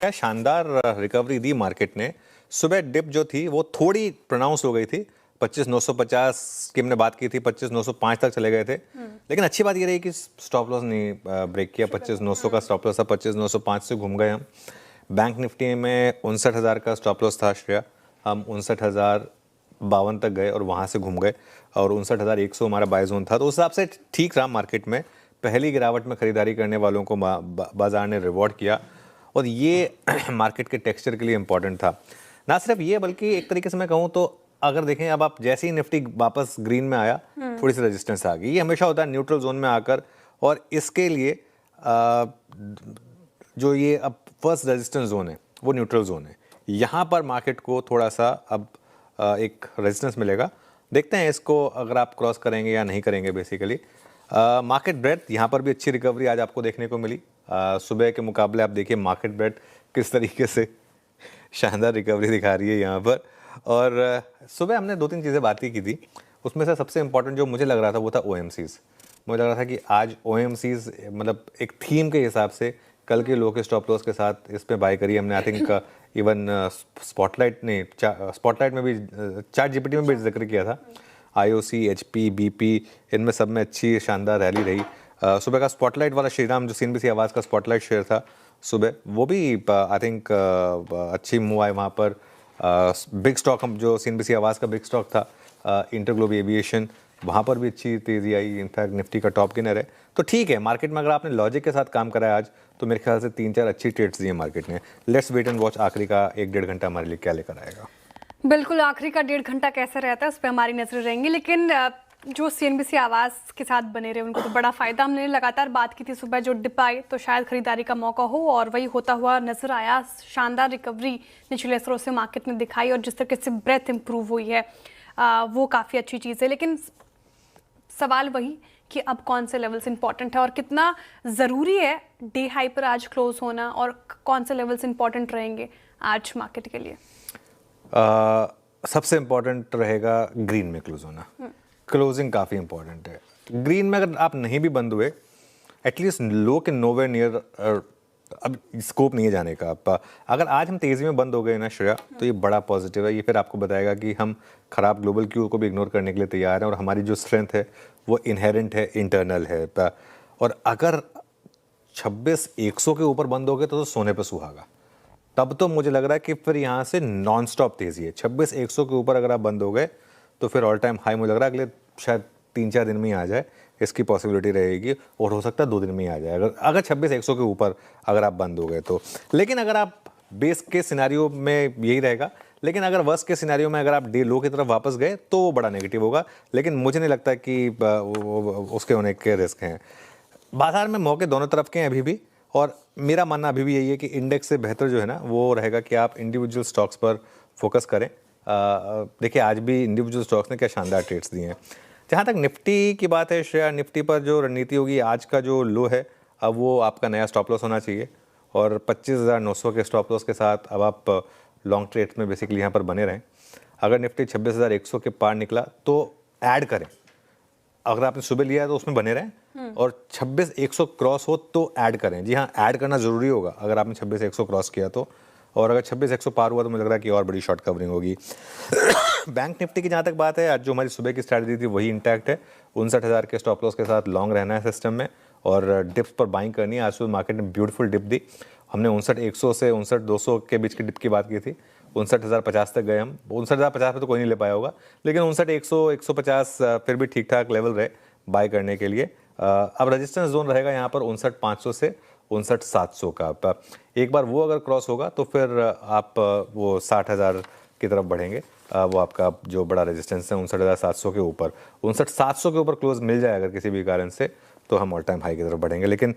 क्या शानदार रिकवरी दी मार्केट ने। सुबह डिप जो थी वो थोड़ी प्रोनाउंस हो गई थी। 25,950 की हमने बात की थी, 25,905 तक चले गए थे। लेकिन अच्छी बात ये रही कि स्टॉप लॉस नहीं ब्रेक किया। 25,900 का स्टॉप लॉस था, 25,905 से घूम गए हम। बैंक निफ्टी में 59,000 का स्टॉप लॉस था श्रेया, हम 59,052 तक गए और वहाँ से घूम गए और 59,100 हमारा बाय जोन था। तो उस हिसाब से ठीक रहा मार्केट में। पहली गिरावट में खरीदारी करने वालों को बाजार ने रिवॉर्ड किया और ये मार्केट के टेक्सचर के लिए इम्पॉर्टेंट था। ना सिर्फ ये बल्कि एक तरीके से मैं कहूँ तो अगर देखें अब आप जैसे ही निफ्टी वापस ग्रीन में आया, थोड़ी सी रेजिस्टेंस आ गई। ये हमेशा होता है न्यूट्रल जोन में आकर, और इसके लिए जो ये अब फर्स्ट रेजिस्टेंस जोन है वो न्यूट्रल जोन है। यहाँ पर मार्केट को थोड़ा सा अब एक रेजिस्टेंस मिलेगा। देखते हैं इसको अगर आप क्रॉस करेंगे या नहीं करेंगे। बेसिकली मार्केट ब्रेड यहाँ पर भी अच्छी रिकवरी आज आपको देखने को मिली। सुबह के मुकाबले आप देखिए मार्केट ब्रेड किस तरीके से शानदार रिकवरी दिखा रही है यहाँ पर। और सुबह हमने 2-3 चीज़ें बातें की थी, उसमें से सबसे इंपॉर्टेंट जो मुझे लग रहा था वो था OMCs। मुझे लग रहा था कि आज OMCs मतलब एक थीम के हिसाब से कल के लो के स्टॉप लॉस के साथ इस पे बाय करी हमने। आई थिंक इवन स्पॉटलाइट ने स्पॉटलाइट में भी चैट जीपीटी में भी जिक्र किया था। IOC, HP, BP इनमें सब में अच्छी शानदार रैली रही। सुबह का स्पॉटलाइट वाला श्रीराम जो CNBC आवाज़ का स्पॉटलाइट शेयर था सुबह, वो भी आई थिंक अच्छी मूव आए वहाँ पर। बिग स्टॉक हम जो CNBC आवाज़ का बिग स्टॉक था इंटरग्लोब एविएशन, वहाँ पर भी अच्छी तेज़ी आई। इनफैक्ट निफ्टी का टॉप गेनर है। तो ठीक है, मार्केट में अगर आपने लॉजिक के साथ काम करा है आज तो मेरे ख्याल से 3-4 अच्छी ट्रेड्स दिए मार्केट ने। लेट्स वेट एंड वॉच आखिरी का 1-1.5 घंटा हमारे लिए क्या लेकर आएगा। बिल्कुल, आखिरी का 1.5 घंटा कैसा रहता है उस पर हमारी नजर रहेंगी। लेकिन जो CNBC आवाज़ के साथ बने रहे उनको तो बड़ा फ़ायदा। हमने लगातार बात की थी सुबह जो डिप आई तो शायद खरीदारी का मौका हो, और वही होता हुआ नजर आया। शानदार रिकवरी निचले स्तरों से मार्केट ने दिखाई और जिस तरीके से ब्रेथ इंप्रूव हुई है वो काफ़ी अच्छी चीज़ है। लेकिन सवाल वही कि अब कौन से लेवल्स इंपॉर्टेंट है और कितना ज़रूरी है डे हाई पर आज क्लोज होना, और कौन से लेवल्स इंपॉर्टेंट रहेंगे आज मार्केट के लिए। सबसे इम्पॉर्टेंट रहेगा ग्रीन में क्लोज होना। क्लोजिंग काफ़ी इंपॉर्टेंट है। ग्रीन में अगर आप नहीं भी बंद हुए, एटलीस्ट लो के नोवेयर नियर, अब स्कोप नहीं है जाने का। अगर आज हम तेज़ी में बंद हो गए ना श्रेया, तो ये बड़ा पॉजिटिव है। ये फिर आपको बताएगा कि हम ख़राब ग्लोबल क्यू को भी इग्नोर करने के लिए तैयार हैं और हमारी जो स्ट्रेंथ है वो इनहेरेंट है, इंटरनल है। और अगर 26,100 के ऊपर बंद हो गए तो सोने पे सुहागा। तब तो मुझे लग रहा है कि फिर यहाँ से नॉन स्टॉप तेज़ी है। 26,100 के ऊपर अगर आप बंद हो गए तो फिर ऑल टाइम हाई मुझे लग रहा है अगले शायद 3-4 दिन में ही आ जाए, इसकी पॉसिबिलिटी रहेगी। और हो सकता है 2 दिन में ही आ जाए अगर 26,100 के ऊपर अगर आप बंद हो गए तो। लेकिन अगर आप बेस के सिनारियो में यही रहेगा, लेकिन अगर वर्स्ट के सिनारियो में अगर आप डे लो की तरफ वापस गए तो वो बड़ा नेगेटिव होगा। लेकिन मुझे नहीं लगता कि उसके होने के रिस्क हैं। बाजार में मौके दोनों तरफ के हैं अभी भी, और मेरा मानना अभी भी यही है कि इंडेक्स से बेहतर जो है ना वो रहेगा कि आप इंडिविजुअल स्टॉक्स पर फोकस करें। देखिए आज भी इंडिविजुअल स्टॉक्स ने क्या शानदार ट्रेड्स दिए हैं। जहाँ तक निफ्टी की बात है श्रेया, निफ्टी पर जो रणनीति होगी, आज का जो लो है अब वो आपका नया स्टॉप लॉस होना चाहिए, और 25,900 के स्टॉप लॉस के साथ अब आप लॉन्ग ट्रेड्स में बेसिकली यहाँ पर बने रहें। अगर निफ्टी 26,100 के पार निकला तो ऐड करें। अगर आपने सुबह लिया है तो उसमें बने रहें, और 26,100 क्रॉस हो तो ऐड करें। जी हाँ, ऐड करना ज़रूरी होगा अगर आपने 26,100 क्रॉस किया तो। और अगर 26,100 पार हुआ तो मुझे लग रहा है कि और बड़ी शॉर्ट कवरिंग होगी। बैंक निफ्टी की जहाँ तक बात है, आज जो हमारी सुबह की स्ट्रैटेजी थी वही इंटैक्ट है। 59,000 के स्टॉप लॉस के साथ लॉन्ग रहना है सिस्टम में, और डिप्स पर बाइंग करनी है। आज सुबह मार्केट ने ब्यूटीफुल डिप दी। हमने 59,100 से 59,200 के बीच की डिप की बात की थी। 59,050 तक गए हम। 59,050 पे तो कोई नहीं ले पाया होगा, लेकिन 59,100, 150 फिर भी ठीक ठाक लेवल रहे बाय करने के लिए। अब रेजिस्टेंस जोन रहेगा यहाँ पर 59,500 से 59,700 का। एक बार वो अगर क्रॉस होगा तो फिर आप वो 60,000 की तरफ बढ़ेंगे। वो आपका जो बड़ा रेजिस्टेंस है 59,700 के ऊपर, 59,700 के ऊपर क्लोज मिल जाए अगर किसी भी कारण से, तो हम ऑल टाइम हाई की तरफ बढ़ेंगे। लेकिन